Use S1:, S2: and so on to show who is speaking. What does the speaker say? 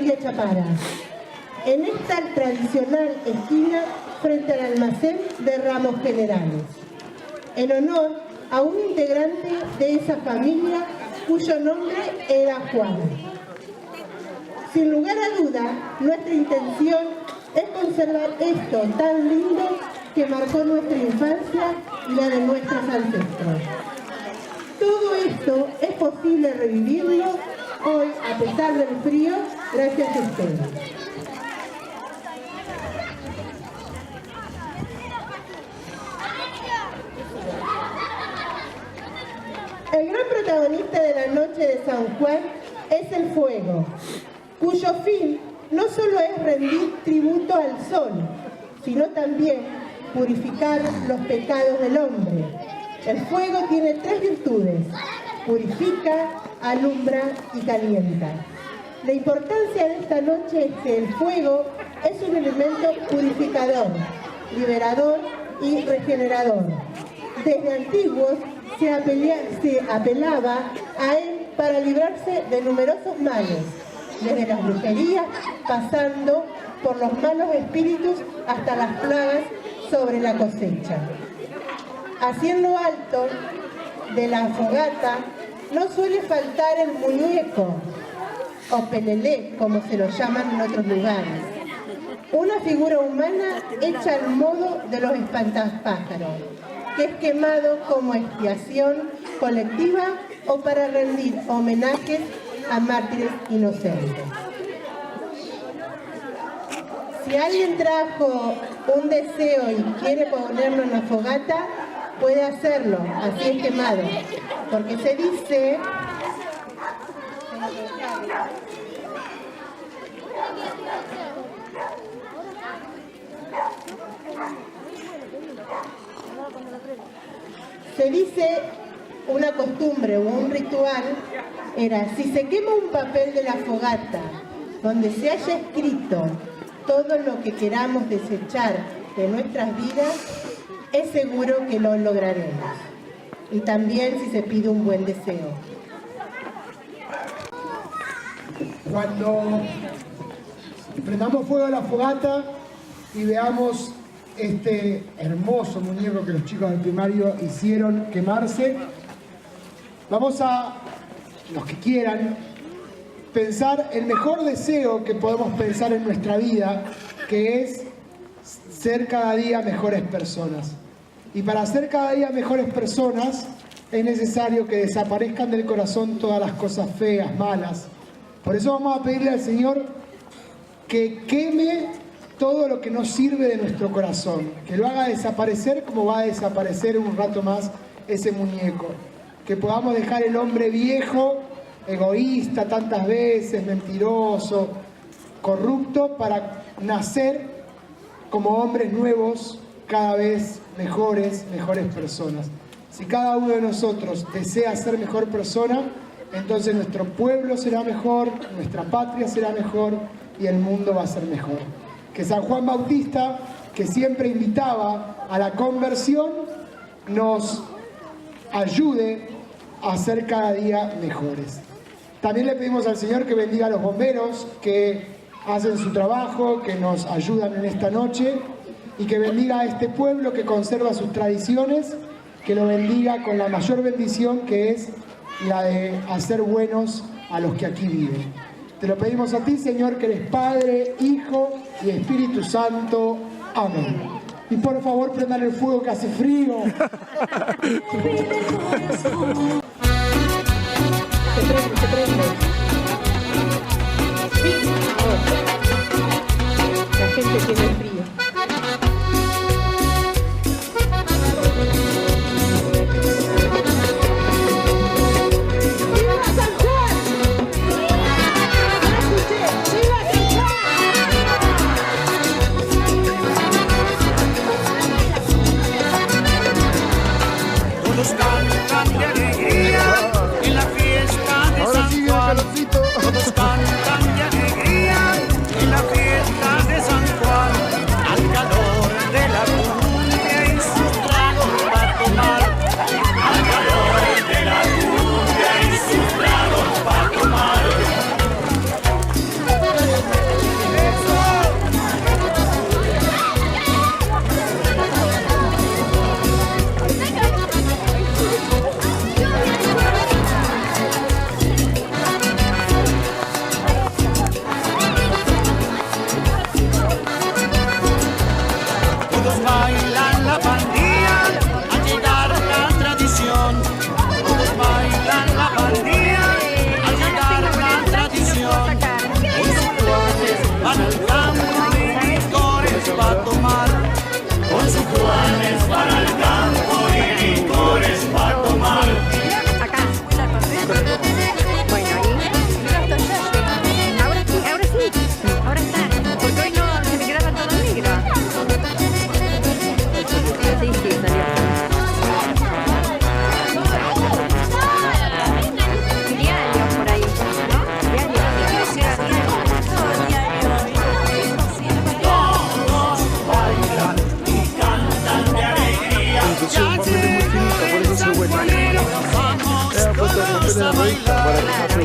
S1: Villa Chapara, en esta tradicional esquina frente al almacén de Ramos Generales, en honor a un integrante de esa familia cuyo nombre era Juan. Sin lugar a duda, nuestra intención es conservar esto tan lindo que marcó nuestra infancia y la de nuestros ancestros. Todo esto es posible revivirlo hoy, a pesar del frío, gracias a ustedes. El gran protagonista de la noche de San Juan es el fuego, cuyo fin no solo es rendir tributo al sol, sino también purificar los pecados del hombre. El fuego tiene tres virtudes: purifica, alumbra y calienta. La importancia de esta noche es que el fuego es un elemento purificador, liberador y regenerador. Desde antiguos se apelaba a él para librarse de numerosos males, desde las brujerías, pasando por los malos espíritus hasta las plagas sobre la cosecha. Haciendo alto de la fogata no suele faltar el muñeco, o pelelé, como se lo llaman en otros lugares, una figura humana hecha al modo de los espantapájaros, que es quemado como expiación colectiva o para rendir homenajes a mártires inocentes. Si alguien trajo un deseo y quiere ponerlo en la fogata, puede hacerlo, así es quemado, porque se dice una costumbre o un ritual era: si se quema un papel de la fogata donde se haya escrito todo lo que queramos desechar de nuestras vidas, es seguro que lo lograremos. Y también si se pide un buen deseo.
S2: Cuando prendamos fuego a la fogata y veamos este hermoso muñeco que los chicos del primario hicieron quemarse, vamos a, los que quieran, pensar el mejor deseo que podemos pensar en nuestra vida, que es ser cada día mejores personas. Y para ser cada día mejores personas es necesario que desaparezcan del corazón todas las cosas feas, malas. Por eso vamos a pedirle al Señor que queme todo lo que no sirve de nuestro corazón, que lo haga desaparecer como va a desaparecer un rato más ese muñeco. Que podamos dejar el hombre viejo, egoísta tantas veces, mentiroso, corrupto, para nacer como hombres nuevos, cada vez mejores personas. Si cada uno de nosotros desea ser mejor persona, entonces nuestro pueblo será mejor, nuestra patria será mejor y el mundo va a ser mejor. Que San Juan Bautista, que siempre invitaba a la conversión, nos ayude a ser cada día mejores. También le pedimos al Señor que bendiga a los bomberos que hacen su trabajo, que nos ayudan en esta noche, y que bendiga a este pueblo que conserva sus tradiciones, que lo bendiga con la mayor bendición, que es la de hacer buenos a los que aquí viven. Te lo pedimos a ti, Señor, que eres Padre, Hijo y Espíritu Santo. Amén. Y por favor, prendan el fuego que hace frío.
S1: Se prende. Sí, ahora. La gente tiene frío.
S3: Todos cantan de alegría. un papel de mochilita, por eso se vuelve. He puesto el papel de la revista para que no se